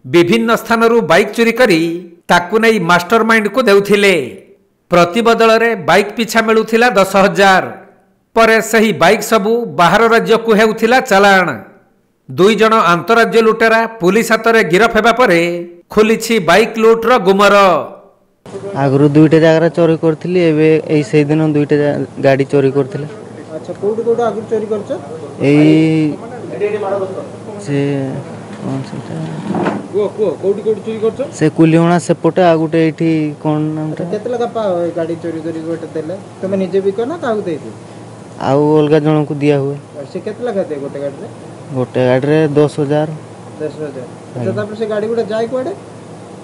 विभिन्न स्थानरू बाइक चोरी करी ताकू नहीं मास्टरमाइंड को देउथिले। प्रति बदल बाइक पिछा मिलूथिला 10,000 पर सही बाइक सबू बाहर राज्य को हेउथिला चालाण। 2 जण अंतरराज्य लुटेरा पुलिस हाथ में गिरफ हेबा परे खुली बाइक लुट्र गुमर। आगु 2टा जगह चोरी करथिली एबे एई से दिन 2टा गाड़ी चोरी करथिले। अच्छा कोड कोड आगु चोरी करछ एई से कोन सेटा कोडी चोरी करछ से कुलियोना सेपटे आगुटे एठी कोन नामटा केते लगा पा गाड़ी चोरी करी गोटे देले तमे निजे बिक ना काहु देती आउ अलगा जण को दिया हुए से केते लगा दे गोटे गाड़ी रे 10,000 अच्छा तापर से गाड़ी गुडा जाय कोडे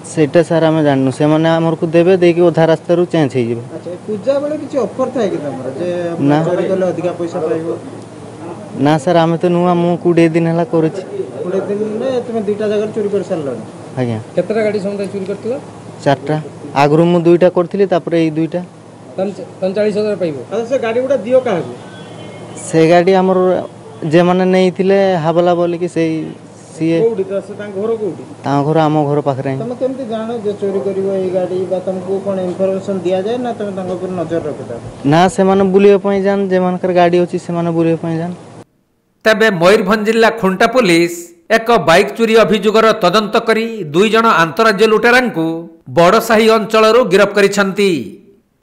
सेटा सारा हम जाननु से माने हमर को देबे देकी ओधा रास्ता रु चेंज हे जेबे। अच्छा पूजा बेले किछि ऑफर थाय कि तमरा जे चोरी करले अधिका पैसा पाइबो ना सर हमें तो नुआ मु 20 दिन हला करछि 20 दिन ने तुम 2टा जगह चोरी कर सरलो आज्ञा केतरा गाड़ी समुदाय चोरी करथिला 4टा आगरु मु 2टा करथिली तापर एई 2टा 45,000 पाइबो। अच्छा से गाड़ी गुडा दियो काहू से गाड़ी हमर जे माने नै थिले हाबला बोली कि सेई सीए कोडी त से ता घर कोडी ता घर हम घर पाखरे तुम केमति जानो जे चोरी करिवो ए गाड़ी बा तुमको कोन इंफॉर्मेशन दिया जाय ना तुम तांको पर नजर रखता ना से माने बुलियो पई जान जे मानकर गाड़ी होची से माने बुलियो पई जान। तबे मयूरभंज जिला खुंटा पुलिस एक बाइक चोरी अभियोगर तदंत करी 2 जण अंतरराज्य लुटेरांकु बड़साही अंचलरू गिरफ करिसंती।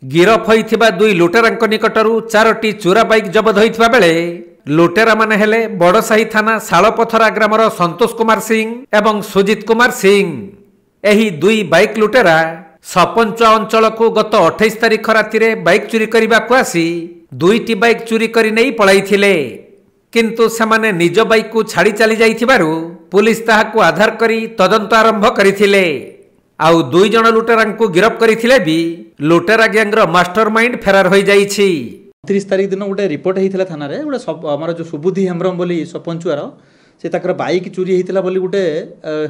गिरफ होइथिबा 2 लुटेरांक निकटरू 4टी चोरा बाइक जबत होइथिबा बेले लुटेरा माने हेले बड़साही थाना शालपथरा ग्रामर संतोष कुमार सिंह एवं सुजित कुमार सिंह। एही 2 बाइक लुटेरा सपंच अंचल को गत 28 तारिख राति बाइक चोरी करने को आसी 2टी बाइक चोरी करि नै पळाइथिले किंतु सेमाने निज बाइक को छाड़ी चली जाइथिबारु पुलिस ताहाकु आधार करी तदंत आरंभ करिथिले। आउ 2 जण लुटेरांकु गिरफ करिथिले भी लुटेरा गैंगर मास्टरमाइंड फेरार होई जाइछि। 30 तारिख दिन गोटे रिपोर्ट होता थाना गोटे आमर जो सुबुद्धि हेम्ब्रम बोली सरपंचुआर से ताकर बाइक चोरी होता गोटे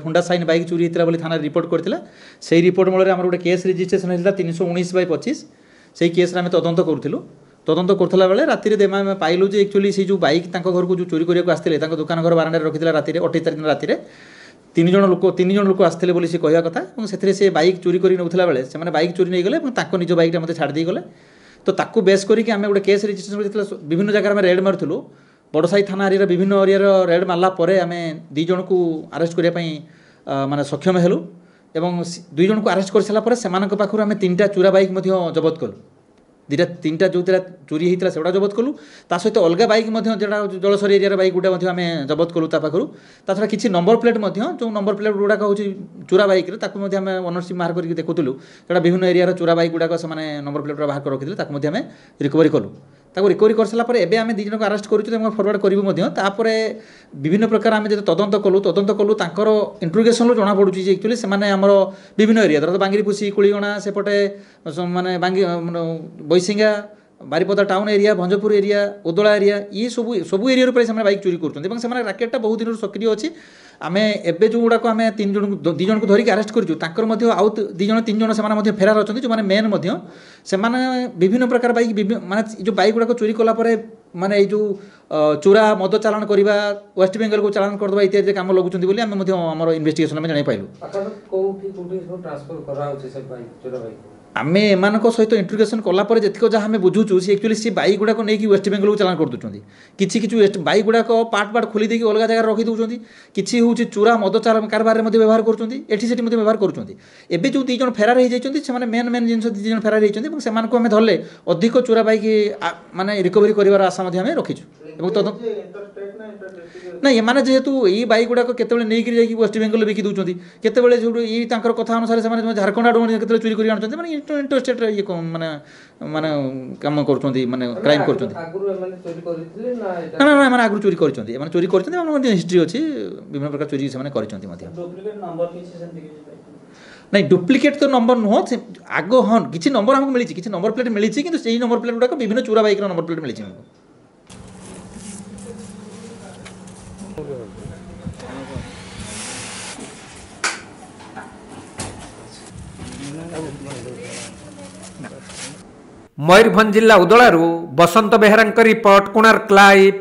हुंडा साइन बाइक चोरी होता थाना रिपोर्ट करथिला। से रिपोर्ट मूल आम गोटे केस रेजिस्ट्रेशन होता 319/25 से केस आम तदंत करूँ। तदंत करला बेले राति आम पाइलु जे एक्चुअली से जो बाइक घर को जो चोरी करने आसते दुकान घर बारांडा रखी राति 28 तारिख दिन राति 3 जण लोक आसते बोली से कहवा कथा से बाइक चोरी कर नौला बेले से बाइक चोरी नहीं गले निज बाइक मत छाड़ी गले। तो ताकू बेस करके आम गोटे केस रेजिस्ट्रेशन विभिन्न जगह रेड मारूँ बड़साही थाना एरिया विभिन्न एरिया रेड मारला आम 2 जण को अरेस्ट करने माने सक्षम हेलु एवं 2 जण को अरेस्ट कर सारापर से आम 3टा चोरा बाइक जबत कलु 2टा जो चोरी होता से जबत कलु ता सहित अलग बाइक जोड़ा जलसरी एरिया बाइक गुड़ा आम जबत कलु पाखु ता छड़ा किसी नंबर प्लेट जो नंबर प्लेट गुड़ाक हूँ चोरा बाइक आम ओनरशिप मार्क करके देखुलु जोड़ा विभिन्न एरिया चोरा बाइक गुड़ाक से नंबर प्लेट बाहर कर रखी आम रिकवरी कलु रिकवरी कर सारापर एवं आम 2 जण को अरेस्ट करूँ फरवर्ड करूँ विभिन्न प्रकार आम जो तदंत कलु तांकर इंट्रोगेशन जना पड़ुची एक्चुअली से आमर विभिन्न एरिया धर बांगिरीपुसी कुलीगणा सेपटे माने बैसिंगा Baripada town area Bhanjpur area Udala area ये सब एरिया पर बाइक चोरी कर राकेटा बहुत दिन सक्रिय अच्छी आम एवं जो गुड़ाक आम 2 जण को धरिक अरेस्ट करूँ आउ 2 जण 3 जण से फेरार अच्छा जो मैंने मेन से विभिन्न प्रकार बाइक माने जो बाइक गुड़ाक चोरी कलापर माने जो चोरा मद चालान करवा वेस्ट बेंगल को चालान करदे इत्यादि कम लगुंट आम इन्वेस्टिगेशन जान पाइलु आम एम सहित इंट्रोगेशन कलापर जितक जहाँ आम बुझुचु सी एक्चुअली सी बाइक गुड़ाक नहीं वेस्ट बेंगल को चालान कर दूसरी किसी बाइक गुड़ाक पार्ट खोली देकी अलग जगह रखी दूसरी किसी हूँ चोरा मद चालान कारबार व्यवहार करें व्यवहार करें जो 2 जण फेरार होती मेन जिन 2 जण फेरार होती आम धरले अधिक चोरा बाइक माने रिकवरी कर आशा रखीचु ना ये जेहेतु ये बाइक गुड़ाक केतबेले नहीं जाइए वेस्ट बेंगल बिकी दूसरी केतबेले ये कथा अनुसार से झारखंड आड़ केतबेले चोरी कर आनुଛନ୍ତି माने इंटरस्टेट ये माने माने काम करछोंती माने क्राइम करछोंती ना माने आगु चोरी करछोंती माने चोरी करछोंती हमर हिस्ट्री अछि विभिन्न प्रकार चोरी से माने करछोंती मध्य डुप्लीकेट नंबर किछि सेंती किछि नहीं डुप्लीकेट तो नंबर नुह आग हाँ किसी नंबर हमको मिली किसी नंबर प्लेट मिली कि से नंबर प्लेट गुड़ाक विभिन्न चोरा बाइक नंबर प्लेट मिली हमको मयूरभंज जिला उदलारू बसंत बेहरा रिपोर्ट कोणार्क लाइव।